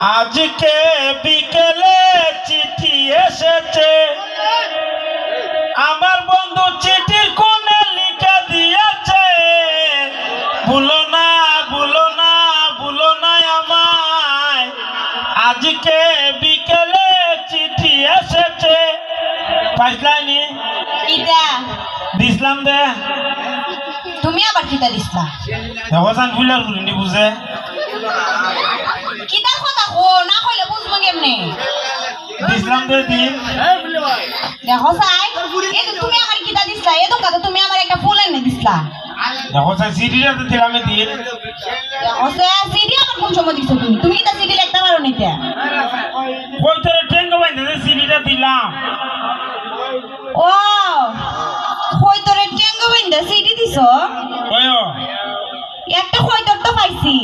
আজকে বিকেলে চিঠি এসেছে, আমার বন্ধু চিঠির কোণে লিখে দিয়েছে, ভুলো না ভুলো না ভুলো না আমায়। আজকে বিকেলে চিঠি এসেছে, পাইছলানি কিটা দিসলাম দে। তুমি আবার কিটা দিছলা? দেখোসান ফুলার গুলি বুঝে কিটার কথা কো না কইলে বুঝবো কেমনে? দিসলাম দে দিন। দেখো সাই এই যে তুমি আমার কিটা দিছলা, এই তো কথা তুমি আমার একটা ফুল এনে দিছলা। দেখোসান সিডিটা তো দিলাম দিন। দেখো সাই সিডি আমার কোন সময় দিছো তুমি? তুমি কিটা সিডি লিখতে পারো নিতে? কই তোরে টেঙ্গো বাইন্দে সিডিটা দিলাম। ও কই তোরে টেঙ্গো বিন্দা সিডি দিছো? ওয়ো একটা কইতর তো পাইছি,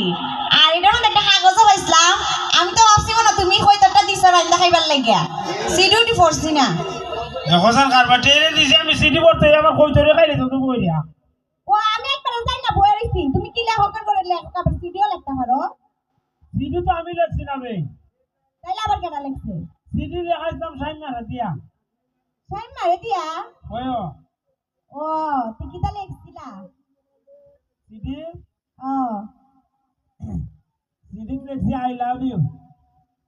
আর এটার মধ্যে একটা কাগজও পাইছিলাম। আমি তো ভাবছি না তুমি কইতরটা দিছো রান্না খাইবার লাগিয়া, সিডিও দি পড়ছি না। দেখোসান কারবার টেরে দিছি আমি সিডি পড়তে আমার কই তোরে খাইলে তো তুই বইরা। ও আমি একটা যাই না বইয়া রইছি, তুমি কি লেখকের করে লেখক আবার সিডিও লিখতে পারো? সিডি তো আমি লিখছি না বে, তাইলে আবার কেটা লিখছে? সিডি লেখাইতাম সাইনারে দিয়া। সাইন মারে দিয়া? ওয়ো ও তুই কিটা লিখছিলা? সিডি ও সিডি লিখছি I love you.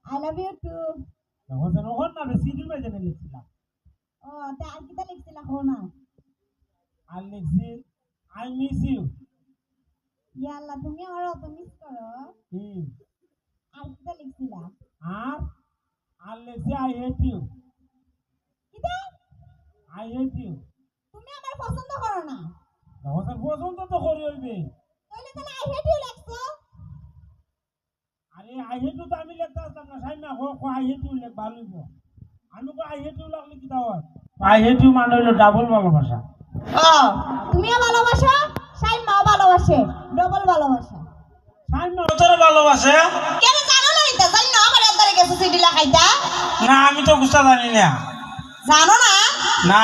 I love you too. দেখোসান ওখান না সিডি বাইতে লিখছিলাম। ও তা আর কিটা লিখছিলা কো না? আর লিখছি আই মিস ইউ। ইয়া আল্লাহ তুমি আমার অত মিস করো। আর কিটা লিখছিলা? আর আর লিখছি আই হেট ইউ। কিটা? I hate you. তুমি আমার পছন্দ করো না? দেখোসান পছন্দ তো করি হইবে। তাহলে তাহলে আই হেট ইউ লিখছো? আরে আই হেট ইউ তো আমি লিখতে আসতাম না, সাইনা কো আই হেট ইউ লিখ ভালো হইব। আমি কো আই হেট ইউ লাগলে কি দাও? আই হেট ইউ মানে হলো ডাবল ভালোবাসা। ও তুমিও ভালোবাসো, সাইন মাও ভালোবাসে, ডবল ভালোবাসা। সাইনা তোরে ভালোবাসে? কেন জানো না এটা? জানি না আমার এদারে গেছে সিডি লাগাইতা? না আমি তো বুঝতে জানি না। জানো না? না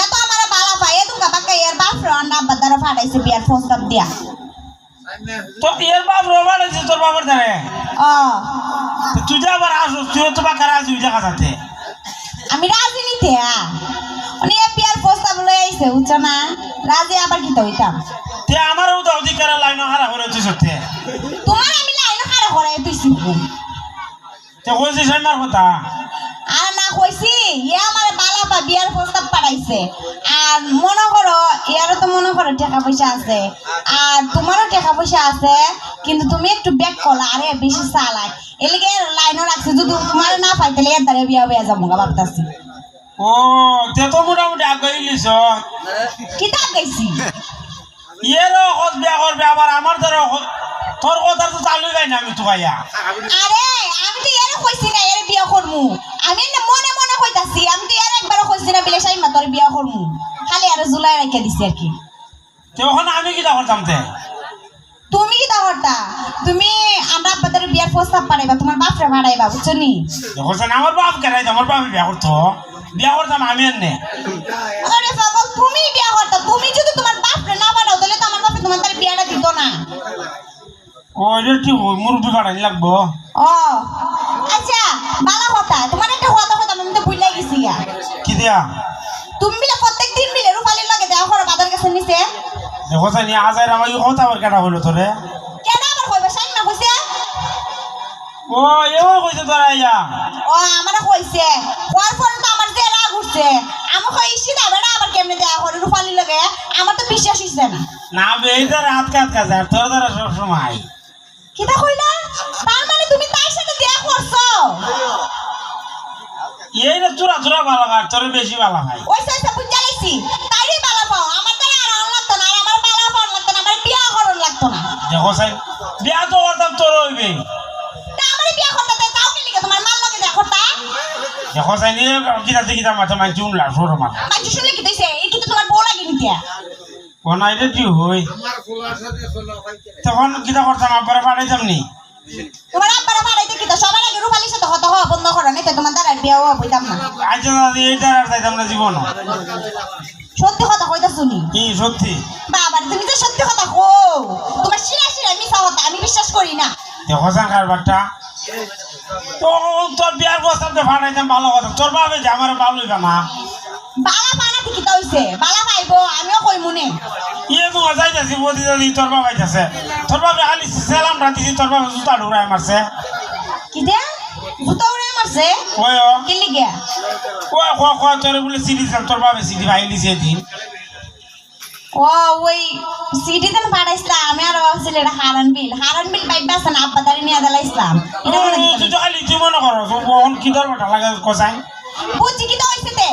এত আমার বালা পায় এত বাবাকে এর বাপ রান্না বাদারা ফাটাইছে বিয়ার প্রস্তাব দিয়া। তো এর বাপ রোবা আছে তোর বাবার ধারে। ও তুই যে আবার আসুস তুই তো বাকার আসবি দেখা যাচ্ছে। আমি রাজি নিতে উনি বিয়ার প্রস্তাব লই আইছে বুঝছো না? রাজি আবার কি হইতাম? তে আমারও তো অধিকার লাইন হারা করে তুই সত্যি। তোমার আমি লাইন খাড়া করে তুইছি তে কইছিস আমার কথা? আর না কইছি ইয়া আমার বালা পা বিয়ার প্রস্তাব পাঠাইছে। আর মনে করো ইয়ারও তো মনে করো টাকা পয়সা আছে, আর তোমারও টাকা পয়সা আছে, কিন্তু তুমি একটু ব্যাক করলা আরে বেশি চালাক এলিগে লাইনও রাখছে। যদি তোমার না পাই তাহলে এর দ্বারা বিয়া হয়ে যাবো গা ভাবতাছি। ও তে তো মোটামুটি আগাই লিস। কি তা গেছি এরও হজ বিয়া করবে আবার আমার দ্বারা তোর কথা তো চালু যাই না আমি তো গাইয়া। আরে আমি তো এর কইছি না এর বিয়া করমু, আমি না মনে মনে কইতাছি। আমি তো এর একবারও কইছি না বিলে সাইমা তোর বিয়া করমু, খালি আর জুলাই রেখে দিছি আর কি। তে ওখানে আমি কি করতাম তে? তুমি কি দাহরটা? তুমি আমরা আপনাদের বিয়ার প্রস্তাব পাঠাইবা, তোমার বাপরে পাঠাইবা বুঝছো নি? দেখছেন আমার বাপ কেরাই আমার বাপ বিয়া করতো, বিয়া করতাম আমি এনে। আরে বাবা তুমি বিয়া করতা, তুমি যদি তোমার বাপরে না পাঠাও তাহলে তো আমার বাপে তোমার তার বিয়াটা দিত না। ও এটা কি মুরব্বি পাঠাই লাগবো? ও আচ্ছা ভালো কথা, তোমার একটা কথা কথা আমি তো ভুলে গেছি গা। কি দিয়া? তুমি মিলে প্রত্যেক দিন মিলে রূপালির লাগে দেওয়া করো বাজার কাছে নিচে। দেখছেন আজার আমার কথা আবার কেটা হইলো তোরে? কেন আবার কইবা? সাইন না কইছে? ও এও কইছে তোরা ইয়া? ও আমারে কইছে, ওর পরে তো আমার যে রাগ উঠছে। আমি কইছি না বেটা আবার কেমনে দেওয়া করে রূপালির লাগে, আমার তো বিশ্বাস হইছে না। না বেইদার হাত কাট কাছে আর তোর দ্বারা সব সময়। কিটা কইলা? তার মানে তুমি তার সাথে দেয়া করছো? এই না চূড়া চূড়া ভালো খায় তোর বেশি ভালো খায়। ওই সাইসা বুঝা লাইছি, তাইরই বালা পাও। আমার দ্বারা আর আন লাগতো না, আর আমার বালা পাও লাগতো না, আমার বিয়া করন লাগতো না। দেখছেন বিয়া তো করতাম তোর হইবে। তা আমার বিয়া করতে দেয় তাও কি লিখে তোমার মাল লাগে দেয়া করতা? দেখছেন এই কিটা কিটা মাথা মাই চুমলা সরো মাথা। মাঝে শুনলে কি দিছে? এই কি তোমার বউ লাগে নিতে? কোন আইডা কি হই? তখন কিটা করতাম আবার পাঠাইতাম নি। তোমার আব্বারা পাড়াইতে কি তো সবার আগে রূপালির সাথে কথা হওয়া বন্ধ করো, নাই তো তোমার দ্বারা বিয়া হওয়া বইতাম না। আজ এইটা আর যাইতাম না জীবন। সত্যি কথা কইতা শুনি কি সত্যি? বাবা তুমি তো সত্যি কথা কো, তোমার শিরা শিরা মিছা কথা আমি বিশ্বাস করি না। দেখছেন কারবারটা তো তোর বিয়ার প্রস্তাবটা ফাটাইতাম ভালো কথা তোর বাবে যে আমার ভালো হইবা না বালা পানা কি তা হইছে বালা পাইবো আমিও কই মনে ইয়ে তো যাইতাছি বদি যদি তোর বাবা যাচ্ছে তোর বাবে খালি সালাম রাতিছি তোর বাবা জুতা ঢুরাই মারছে কি দে জুতা উড়ে মারছে ওই কি লিগা ও তোর বলে সিডি তোর বাবা সিডি ভাই দিছে দিন ও ওই সিডি দেন পাঠাইছিলাম আমি আর ভাবছিল এটা হারান বিল পাইবা আছে না আব্বা দাঁড়ি নিয়ে দেলা ইসলাম এটা বলে তুই তো খালি তুই মনে করো কোন কি ধর্মটা লাগে কোসাই বুঝছি কি তো হইছে তে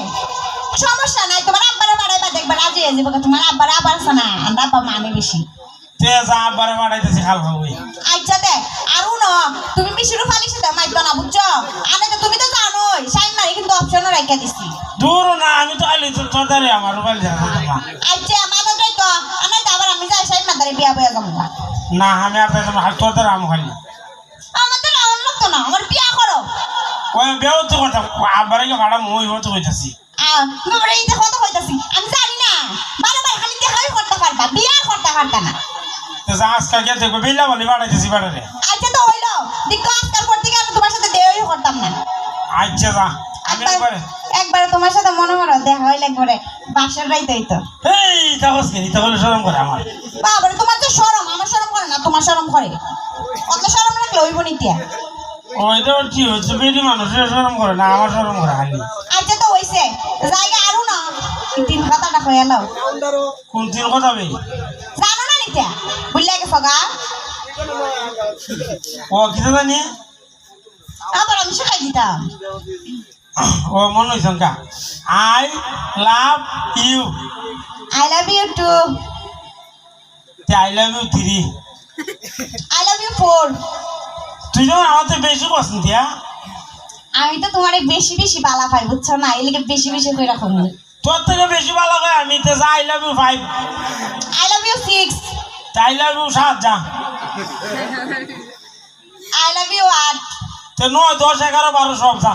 সমস্যা নাই তোমার আব্বারে বাড়াইবা দেখবা রাজি হয়ে যাবে তোমার আব্বারে আবার আছে না আমরা আব্বা মানে বেশি তে যা আব্বারে বাড়াইতেছি খাল খাওয়াই আচ্ছা দে আরু ন তুমি মিশিরু ফালিছে দাও মাইতো না বুঝছো আনে তো তুমি তো জানোই সাইন মারি কিন্তু অপশনও রাখা দিছি দূর না আমি তো খালি তোর দাঁড়ে আমার মোবাইল জানা আচ্ছা মাদা যাই তো আনাই তো আবার আমি যাই সাইন মাদারে বিয়া বয়া যাবো না আমি আর তোর দাঁড়ে আমি খালি আমাদের আউন লাগতো না আমার বিয়া করো ওই বেও তো কথা আব্বারে ভাড়া মই হতে কইতাছি বাবারে এই দেখো তো কইতাছি আমি জানি না বারবার খালি দেখাই করতে পারবা বিয়া করতে পারতা না তো যা আজকাল কে দেখো বেলা বলি বাড়াইতেছি বাড়ারে আচ্ছা তো হইলো দেখো আজকাল পর থেকে আমি তোমার সাথে দেওয়াই করতাম না আচ্ছা যা আমি একবারে একবার তোমার সাথে মনে করো দেখা হইলে একবারে বাসার রাইতে হইতো এই তাহস কে তা বলে শরম করে আমার বাবারে তোমার তো শরম আমার শরম করে না তোমার শরম করে অত শরম রাখলে হইব নিতিয়া ওইটা কি হচ্ছে বেরি মানুষের শরম করে না আমার শরম করে খালি আচ্ছা তো হইছে জায়গা আরো না তিন কথাটা কইয়া লাও কোন তিন কথা বে জানো না নিতিয়া বুঝলে গেছো গা ও কি জানি আবার আমি শিখাই দিতাম ও মনে হইছে কা I love you I love you too I love you 3 I love you 4 তুই যখন আমাদের বেশি পছন্দ দিয়া আমি তো তোমারে বেশি বেশি বালা পাই বুঝছো না এই লিগে বেশি বেশি কইরা কম তোর থেকে বেশি ভালো হয় আমি তো যা I love you 5 I love you 6 I love you 7 যা আই লাভ ইউ 8 তো 9 10 11 12 সব যা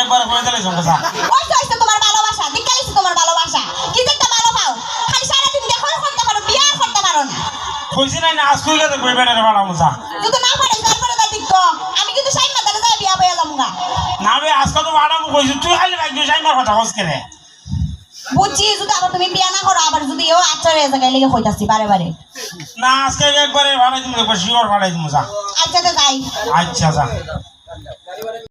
একবার কই দিলে সঙ্গে যা ওই তো হইছে তোমার ভালোবাসা দেখাইছি তোমার ভালোবাসা কি দেখতে ভালো পাও খালি সারা দিন দেখো করতে পারো বিয়া করতে পারো না কইছি না আজ কই গেছে কই বেড়ে বাড়ামু যা যদি না পারে তারপরে তা দেখো আমি কিন্তু সাইন মাতালে যাই বিয়া বয়া যামগা না বে আজকে তো বাড়ামু কইছি তুই খালি ভাই তুই যাই মার কথা কস করে বুঝছি যদি আবার তুমি বিয়া না করো আবার যদি ও আচারে জায়গায় লেগে কইতাছি বারে বারে না আজকে একবারে ভাড়াই দিমু একবার শিওর ভাড়াই দিমু যা আচ্ছা তো যাই আচ্ছা যা